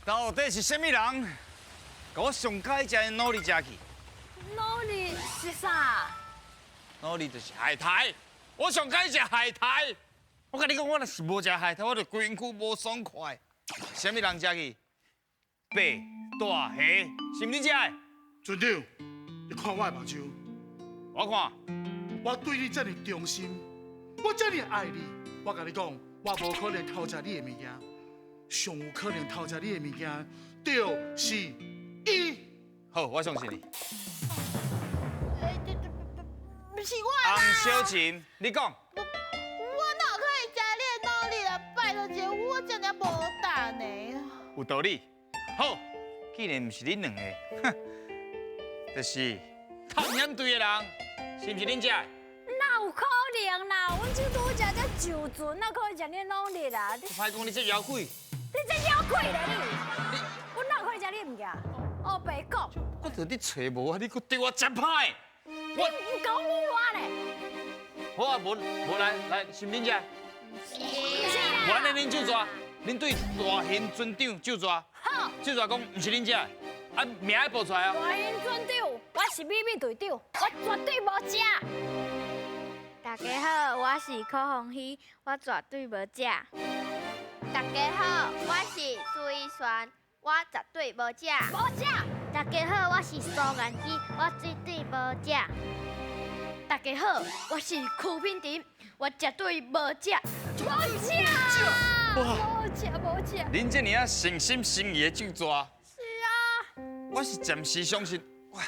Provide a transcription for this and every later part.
到底是什么人？给我上解食的努力食去。努力是啥？努力就是海苔，我上解食海苔。我跟你讲，我若是无食海苔，我就规身躯无爽快。什么人食去？白大虾，是毋是你食的？船长，你看我的目睭，我看，我对你这么忠心，我这么爱你，我跟你讲，我无可能偷食你的物件，上有可能偷食你的物件，就是伊。好，我相信你。不是我洪啦！小琴，你讲。我哪可以加练努力了？拜托姐，我真的无胆呢。有道理。好，既然不是恁两个，哼，就是探险队的人，是不是恁食的？哪有可能啦？阮这拄食才就船，哪可以食你努力啦？你歹讲你这妖鬼，这妖怪咧你！我哪可以食你物件？哦，白讲，我着你找无啊，你搁对我真歹。你唔讲你我咧？好啊，无来，是毋恁食？我安尼恁就抓，恁对大型船长就抓，好，就抓讲毋是恁食的，啊名要报出来啊！大型船长，我是秘密队长，我绝对无食。大家好，我是柯红熙，我绝对无食。大家好，我是朱一璇，我绝对无食。无食。大家好，我是苏颜姬，我绝对无食。大家好，我是曲品婷，我绝对无食。无食。无食。恁这尔啊诚心诚意的就抓，是啊。我是暂时相信，哇，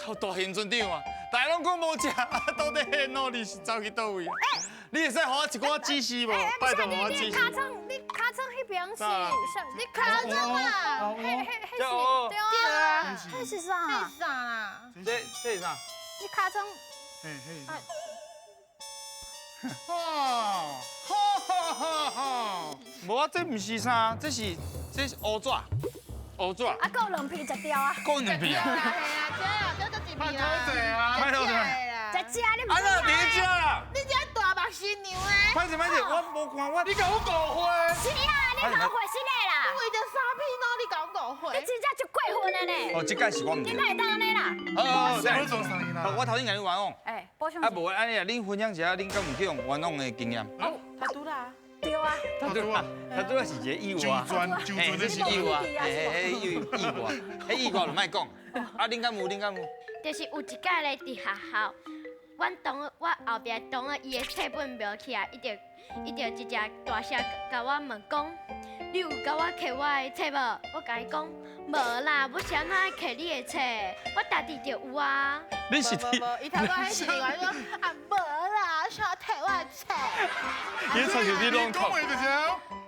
好大型船长啊！大家拢讲无食，啊，到底迄努力是走去倒位啊？你会使给我一寡指示无？拜托我指示。你卡层迄边是，啥你卡层啊，迄是对啊，迄是啥？迄是啥啦？这是啥？你卡层，嘿嘿。哈！无啊，这毋是啥，这是乌纸，乌纸。啊，够两片食掉啊！够两片啊！系啊，这一片啦。歹头者，在食你唔啊那别食啦！你这大目新娘诶！歹势，我无看我。你甲我误会。是啊，你搞回新的啦！为着啥屁喏？你搞误会？你真正就过分了呢！哦，这届是我唔对。你哪会当安尼啦？好，怎么做生意啦？我头先甲你冤枉。哎，补充。啊，无安尼啊，恁分享一下，恁敢有去用冤枉的经验？哦，他拄啦。对啊。他拄啊是一个意外。就专这是意外，意外，迄意外就莫讲。啊，恁敢有？就是有一届咧伫学校，我后壁同学伊的册本描起来，伊就一只大声甲我问讲，你有甲我摕我的册无？我甲伊讲无啦，我是安怎摕你的册？我家己就有啊。你是无，伊头讲迄是另外讲啊，无啦，想摕我的册。你册是你拢讲话就是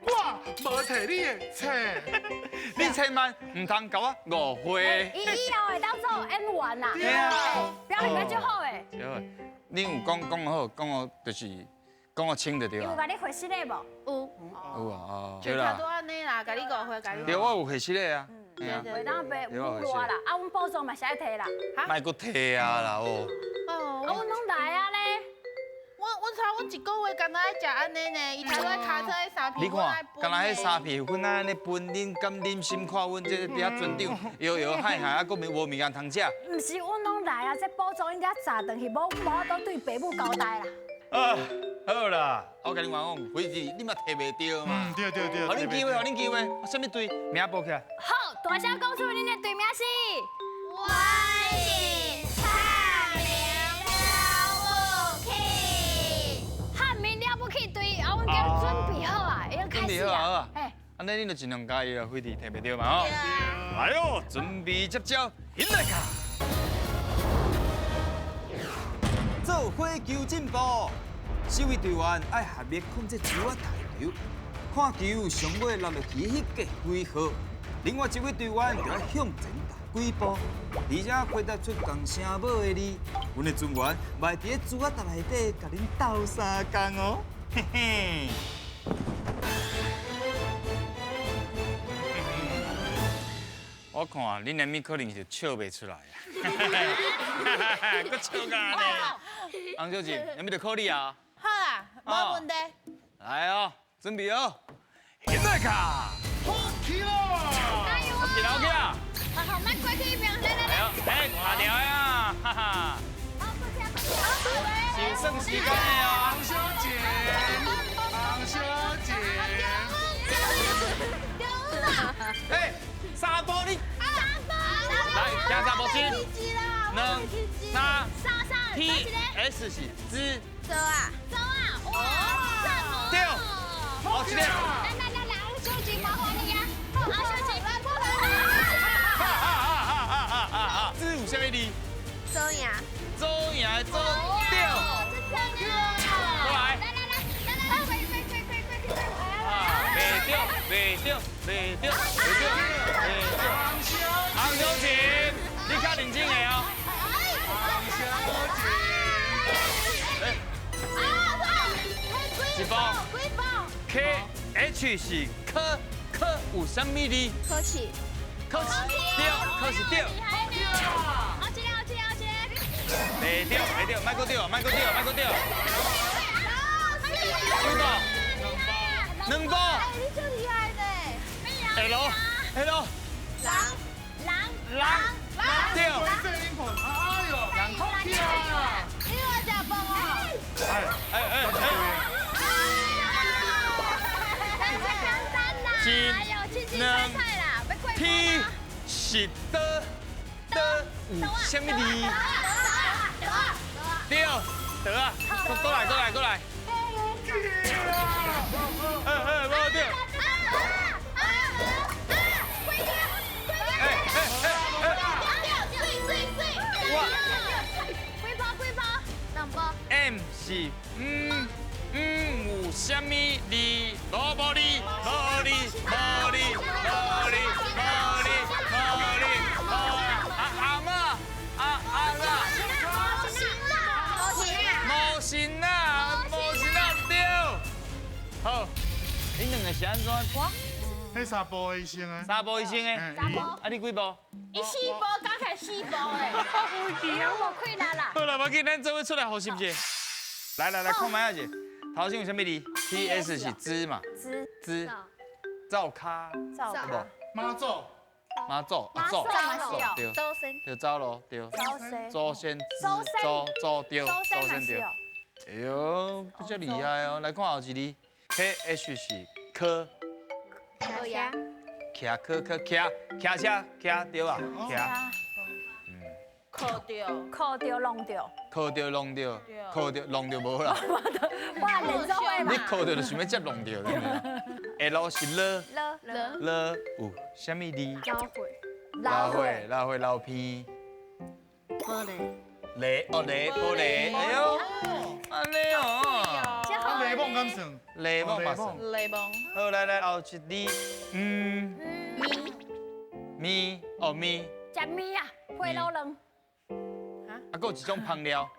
我无摕你的册，你千万唔通甲我误会。以后会当做 N 完啦。对啊。表现得就好诶。对，恁有讲好，讲就是讲我清就对啊。有甲你回信的无？有。有啊，哦，就他拄安尼啦，甲你误会，甲你。对，我有回息的啊。会当被误我啦，啊，阮保障嘛是爱摕啦。莫搁摕啊啦哦。哦，啊，阮拢来啊咧。阮一个月敢若爱食安尼呢，伊头个卡车迄三片，你看，敢若迄三片粉安尼分，恁敢忍心看阮这底下船长摇摇嗨嗨，啊，搁无物件通食？毋是，阮拢来啊，这保障应该早回去，无都对爸母交代啦。啊，好啦，我甲你讲，回去你嘛摕袂着嘛。对。互恁机会，互恁机会，什么队名报起来？好，大声讲出恁的队名是。我是汉明了不起队，啊，阮叫准备好啊，要开始啊。哎，安尼恁就尽量加油啊，飞地摕袂着嘛吼。来哦，准备接招，现来卡。做火球进步，四位队员爱合力控制球啊大球，看球上尾落落去迄个几号，另外一位队员就要向前踏几步，而且回答出共声母的字。阮的船员卖伫个珠仔塔内底，甲恁斗相共哦，嘿嘿。我看恁连咪可能是笑袂出来啊！佫笑干呢？洪小姐，连咪就靠你啊！好啦，无问题。来哦，准备哦，现在卡！去了。 OK 啦 OK 啦，好，慢过去一边，来来来，哎呦，哎，打掉呀，哈哈，好，过去啊，过去啊，是算时间的哦。黄小姐，黄小姐，哎，沙波你，来，行沙波先，两三 ，PS 是知，走啊，走啊，哇，赞哦，对，好，一个，来来来来，我手机麻烦你呀，好，手机来过来，知有啥物字？走呀，周赢的周对，过来，来来来，快，啊，袂对，袂对，袂对，袂对，袂对，黄小姐，你较认真的哦。一包 KH 是科有啥物字？客气，科是对，科是对。好起来，袂对，袂对，莫搁对，莫搁对，莫搁对。几包？两包。你最厉害的，下路，下路。狼，对。这英文，哎呦，人口去了。你我食饭哦。两 P 是的有啥物字？对，得啊，过来。无对。M 是有啥物字？无哩。阿嬷，无神啊，对。好，你两个是安怎？迄三波医生啊，三步医生的，啊你几步？一四波刚才四波诶，我亏啦啦。好啦，无紧，咱做伙出来复习者。来，看卖下者，头先有啥物字 ？PS 是知嘛？知。灶卡。无。妈祖，妈祖，对。对，走咯，对。周先知，周对，周先对。哎呦，比较厉害哦！来看后一字 ，KH 是科。可呀。骑车对吧？靠掉弄掉。靠着弄着无啦。哇，连做会嘛。你靠着就想要接弄着，对不对？L 是了有啥物字？老会老片。雷，玻璃，哎呦，安尼哦。啊，雷梦敢算？雷梦嘛算。雷蒙，好，来后一字，咪。食米啊，回老人。啊，还有一种香料，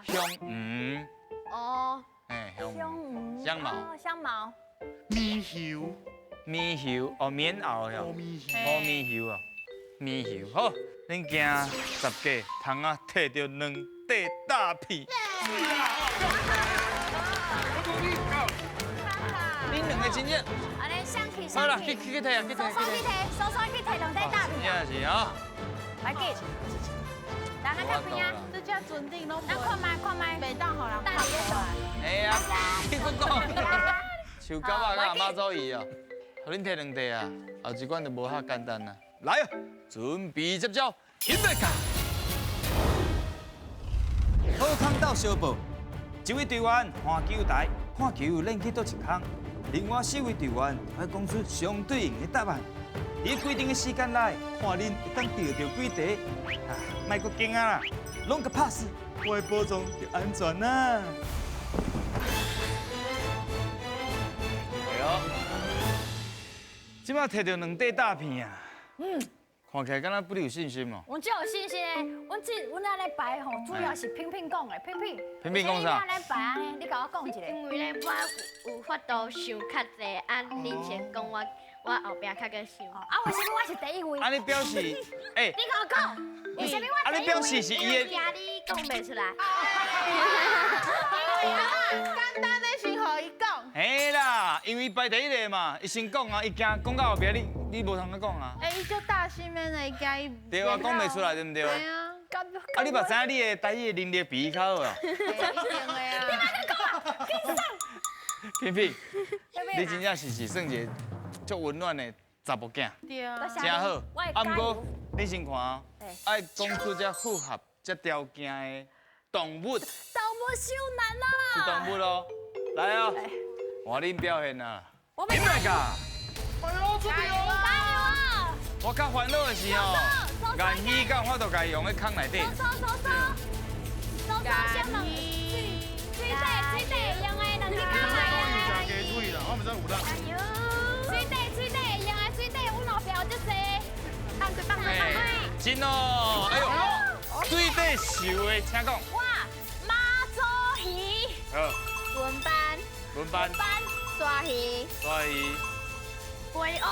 香鱼，哦，哎，香茅。猕猴，棉袄哟，猕猕猴啊，猕猴好，恁行10家，通啊摕到2块大片。恁两个真正，安尼相去。好啦，去摕啊，去摕。收去摕两块大片。真是啊。来记。咱那边啊，这叫准定拢咱看卖，袂当互人等你咧做。哎呀，你搁讲，像狗仔甲阿妈做伊哦，互恁摕2块啊，后一关就无遐简单啦。来哦，准备接招，准备卡。好康到小报，一位队员换球台，看球扔去倒一空，另外4位队员要讲出相对应的答案。伫规定的时间内，看恁会当钓到几题。啊，莫阁惊啊啦，拢个 pass， 我的保障就安全啦。哎呦，即摆摕到2块大片啊！看起来敢若不有信心哦。阮真有信心诶，阮安尼排吼，主要是品讲诶，品。品讲啥？你安尼排安尼，你甲我讲一个。因为咧，我有法度想较济，你先讲我后壁较个想。为什么我是第一位？安尼表示，哎，你甲我讲，为什么我第一位？安尼表示是伊的。惊你讲袂出来。简单的先互伊讲。嘿啦，因为排第一个嘛，伊先讲啊，伊惊讲到后壁你无通讲啊。哎，伊就大心的呢，伊惊伊。对啊，讲袂出来对毋对？对啊，啊，你嘛知影你的台语的能力比伊较好啊？一定的啊。萍萍，你真正是算一个足温暖的查某囝，对啊。真好。啊，毋过你先看哦，爱讲出这符合这条件的动物，是动物修难啦。动物咯。来啊，换恁表现啊！我们恁来噶，哎呦，出加油啊！我较烦恼的是哦，眼耳感我都该用喺空内底。收先问，水底用的两支脚来鸡腿啦，我唔知有啦。水底用的水底有老表就多。放开。真哦，哎呦，水底游的，请讲。哇，马祖鱼。好，文班，刷鱼，龟蚵。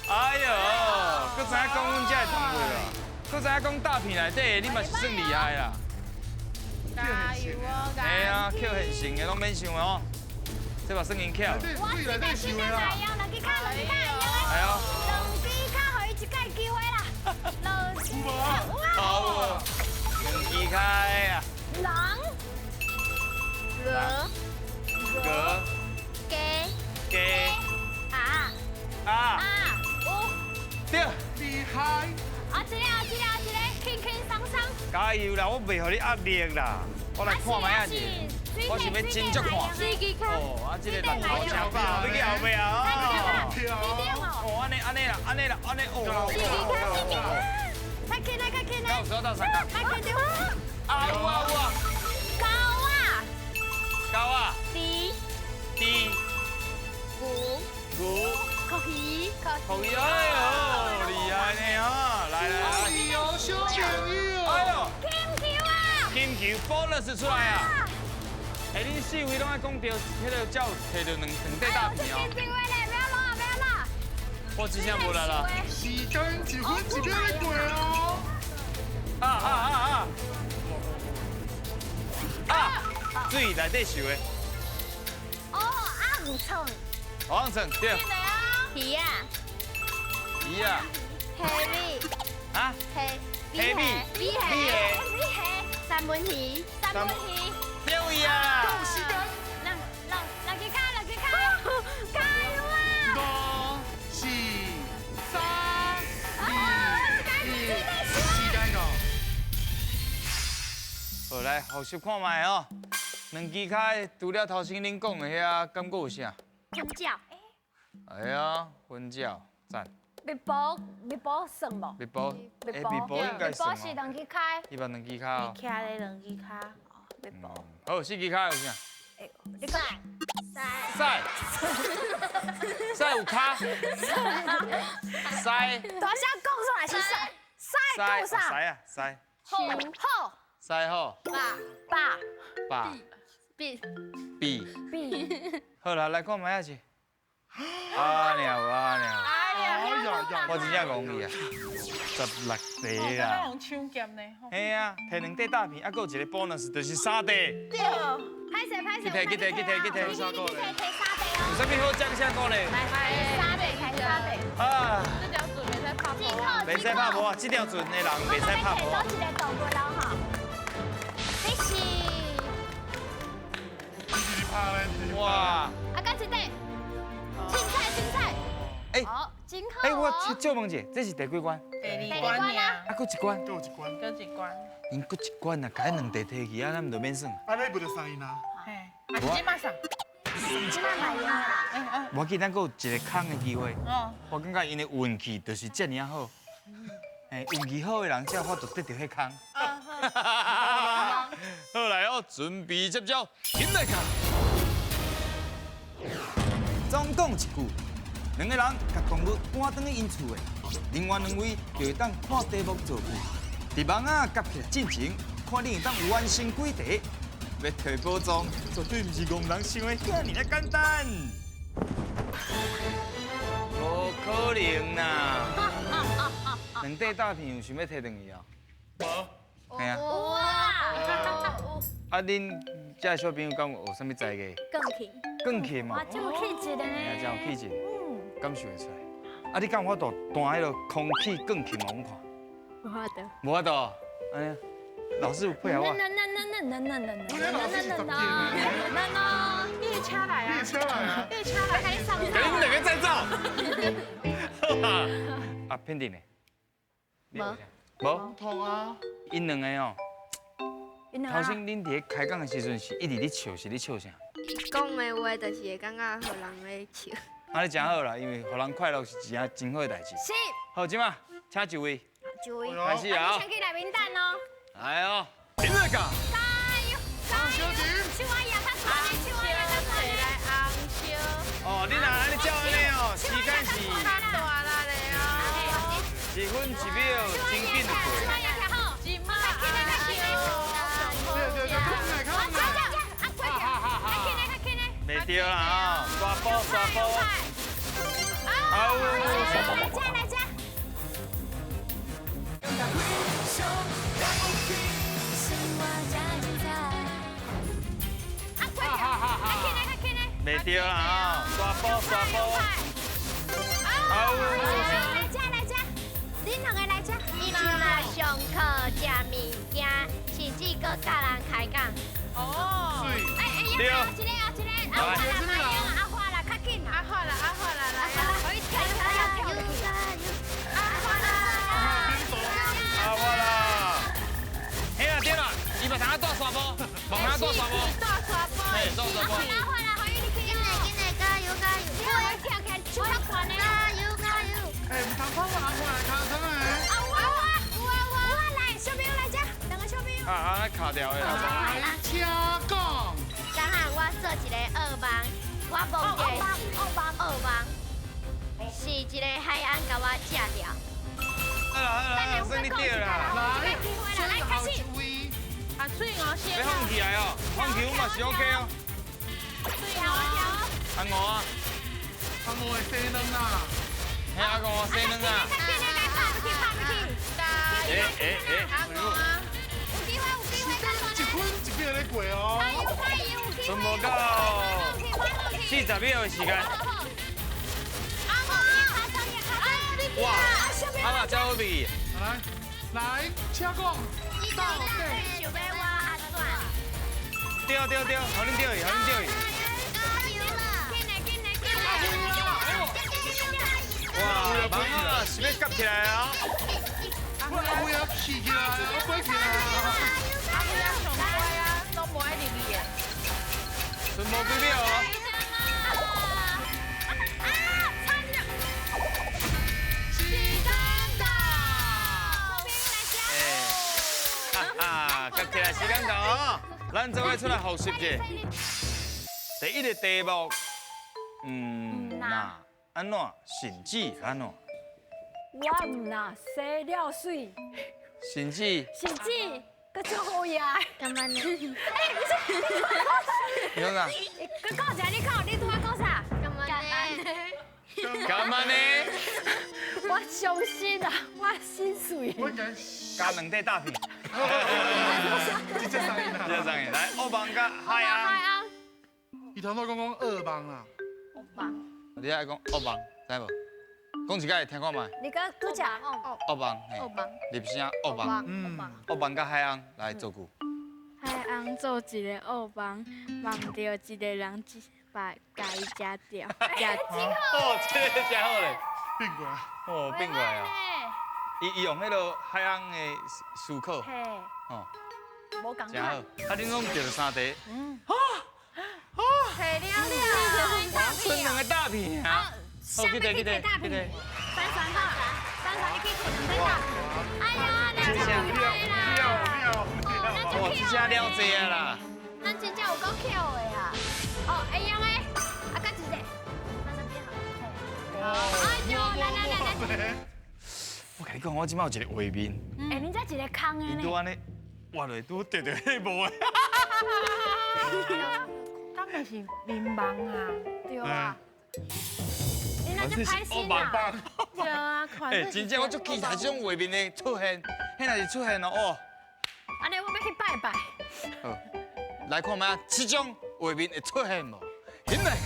哎呦，佮知影讲阮遮的动物啦，佮知影讲大片内底，你嘛是算厉害啦。加油哦！哎呀，扣现成的拢免想哦，这嘛算因巧。水内底收的啦。两支脚，哎呦，两支脚，互伊一摆机会啦。两支脚，好，两支开啊，狼，哥，鸡，啊，对，厉害！一个，轻轻松松。加油啦，我袂互你压力啦，我来看卖啊子，我想要真足看。司机看。哦，啊，这个人好强吧，要去后壁啊！哦，安尼啦，哦。快起来！到时候到三角。快起来！啊，有啊，高啊，猪，牛，烤鱼，红鱼，哎呦，厉害呢哈！来，哎呦，小朋友！哎呦，金球啊！ 金球 bonus 出来啊！哎，恁四位拢爱讲到，迄个叫摕到两块大片哦。不要啦！我真正无来啦。时间一分一秒在过哦。水内底游的。哦，红葱，黄橙对。鱼啊，鱼啊。黑米，啊？黑米，米三文鱼，对位啊！到时间两支脚，加油啊！ 5、4、3、2、1，时间到。好来，复习看卖哦。两支开，除了头先恁讲的遐，感觉有啥？分脚，哎呀，分脚赞。蜜宝算无？蜜宝，蜜宝应该算是哦。两支开，伊把两支卡哦。徛咧两支骹。蜜宝。好，四支卡有啥？你看，赛有卡，赛大声讲出来是赛讲啥？赛啊赛，好，赛好，爸，比，好啦，来看卖下去。啊鸟，哎呀，我真正讲你啊，16题啊！啦。用抢剑呢？嘿啊，摕两块大片，还佫有一个 bonus，就是3题。对。拍谁？去摕。提沙地有哦。啥物好奖啥个咧？沙地。啊，这条船袂使拍波啊！袂使拍无啊，这条船的人袂使拍无啊。一个动物了哈。这是。哇！啊，刚一底。青菜。哎，好，真好。哎，我借问者，这是第几关？第二关呀，啊，佫一关，又一关，搁一关。因佫一关啊，改两题摕去啊，咱唔就免算。安尼不就三赢啦？嘿，啊，是即马上。即摆买用啦。我记咱佫有一个空的机会，哦。我感觉因的运气就是遮尔好。哎，运气好的人才有法度得到迄空。好来哦，准备接招，进来看。总讲一句，两个人甲动物赶转去因厝的，另外两位就会当看题目做句，伫网啊夹起来进前，看你会当完成几题。要摕宝藏，绝对毋是戆人想的遐尔简单。无可能啦！两块大片有想要摕转去啊？无。系啊。哇！啊，恁这个小朋友敢有啥物才艺？更气，更气嘛，就有气质的哎，呢。真有气质，感受会出来。啊，你敢有法度弹迄个空气更气嘛？我们看，不好的。无法度，安尼，老师有配合我。列车来啊！列车来啊！列车来，还上给你们两个再造。啊，片顶呢？无。痛啊！因两个哦，头先恁伫咧开讲的时阵是一直咧笑，是咧笑啥？伊讲的话就是会感觉互人咧笑。啊，你真好啦，因为互人快乐是一件真好的代志。是，好，即嘛，请一位注意，开始啊！先去来名单哦。来哦，林瑞港，加油！小姐，手啊压较酸的，手啊压较酸的。来昂烧，哦，你若安尼照安尼哦，时间是太大啦了哦！ 1分1秒，真紧就过。手啊压较好。今嘛昂烧，对，看来看来。啊，快点！快起来，快起来！袂对啦啊，刷波刷波。好，来加。袂对啦啊，刷波刷波。好，来加，恁两个来加。伊嘛上课食物件，甚至搁教人开讲。哦，对。阿花啦，较紧阿花啦，来啊！可以跳，阿花啦。啊，我啦。嘿啊，对啦，伊嘛通啊带刷波，望通啊带刷波。大刷波，嘿，带刷波。加油！我跳起来，手较酸的。加油！哎，唔通看我阿婆来卡车诶！我来，小朋友来加，两个小朋友。啊，卡掉的。来，请讲。刚下我做一个二帮，我梦见二帮是一个海岸甲我食掉。好，算你对啦。来，最后一位。啊，水哦，先要放起来哦，放起我嘛是 OK 哦。水哦，阿五啊，阿我的生卵啊！嘿阿五啊，生卵啊。阿公啊，一分1秒咧过哦。剩无到40秒的时间。哇，啊嘛真好比。来，请讲。对，互恁对伊，互恁对伊。哇，忙啊，是要夹起来啊！阿妹要起起来，我飞起来啊！阿公要上乖啊，都无爱入去啊。剩无几秒哦。夹起来时间到哦，咱做伙出来复习者。第一个题目，那安怎甚至安怎？我唔那洗了水，甚至甚至佮足好野。干嘛呢？你讲啥？佮讲啥？你拄仔讲啥？干嘛呢？干嘛呢？我伤心啊，我心碎。我讲，加两块大饼。直接上瘾这啦！上去来，欧邦甲海洋。伊头都讲2帮啦。你爱讲欧邦，知无？讲一解听看觅。你讲拄只欧邦，嘿，入声欧邦，欧邦甲海洋来做句。海洋做一个恶帮，望到一个人把甲伊食掉，哦，这个真好嘞。变过来。哦，变过来啊！伊用迄个海洋的思考，嘿，哦，无共真好。啊，恁拢着3题。退了，剩2个大片啊！好，记得。三酸你可以可能哎呀，那就哇，这下了济啊啦！咱真正有够巧的呀！哦，会用的，啊，搁一个，哎呦，来，我甲你讲，我即摆有一个画面，哎，恁这一个空的呢？伊拄安尼挖落拄着着迄无的。当然是民盲啊，对啊。你那就开心棒啦。对啊，哎，真正我足期待这种画面的出现，迄若是出现哦，哦。安尼我要去拜拜。好，来看卖这种画面会出现无？进来。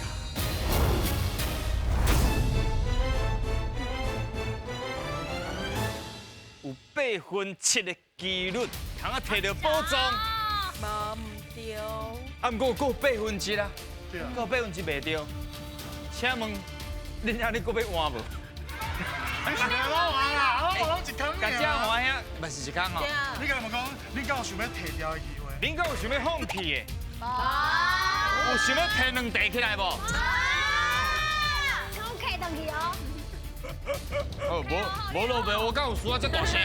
有7%的几率，通啊摕到宝藏。无唔对。啊，毋过有1%啦，对啊，有1%袂对。请问，恁遐你搁要换无？你是来我玩啦，我拢一空家姐换遐，嘛是一工哦。你敢问讲，你敢有想要摕掉的机会？恁敢有想要放弃的？无。有想要摕2地起来无？超客登去哦。哦，无落袂，我敢有输啊遮大声？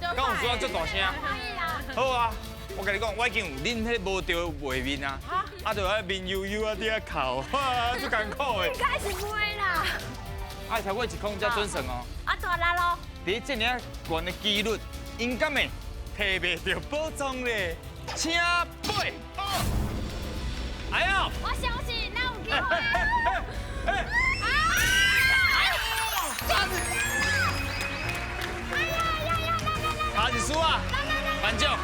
敢有输啊遮大声？可以啦。好啊，我甲你讲，我已经有恁迄无对画面啊，啊，就喺面悠悠啊，伫遐哭，哇，足艰苦的。开始不会啦。啊，超过1空才准算哦。啊，大啦咯。伫这尔悬的几率，应该会摕袂到宝藏咧，请背。哎呀！我相信咱有机会。卡一输啊！颁奖。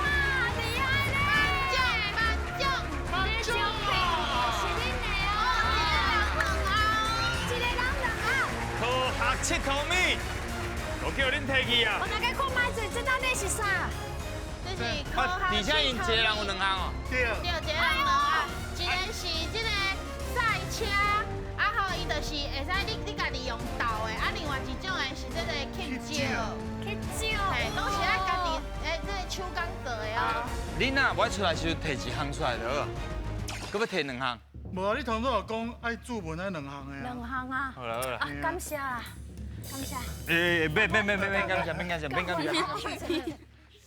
科学7头米，我叫恁摕去啊！我大概看卖嘴，这到底是啥？这是科啊，学底下因一个人有2项哦。对。对，一个人啊，一个是这个赛车，啊好，伊就是会使你家己用倒的，啊另外一种的是这个乞酒，嘿，拢是爱家己这个手工做的哦。恁啊，我出来时摕1项出来就好，搁要摕2项。无啊，你当初有讲爱注文那2项的啊。 2项啊。好啦好啦。啊，感谢啦，感谢。免感谢。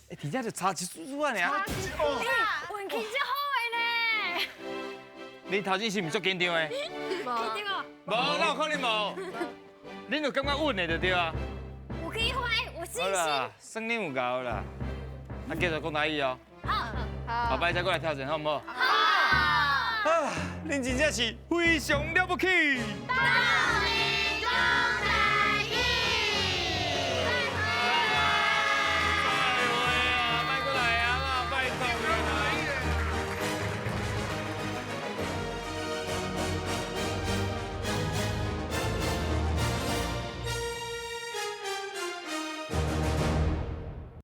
哎，底下就差1输啊尔。运气真好的呢。你头前是毋足紧张的？无，哪有可能无？恁就感觉稳的就对啊。有机会，我信好啦，算恁有够啦。啊，继续讲台语哦。好。后摆再过来挑战，好唔好？好。啊，恁真正是非常了不起。大力中。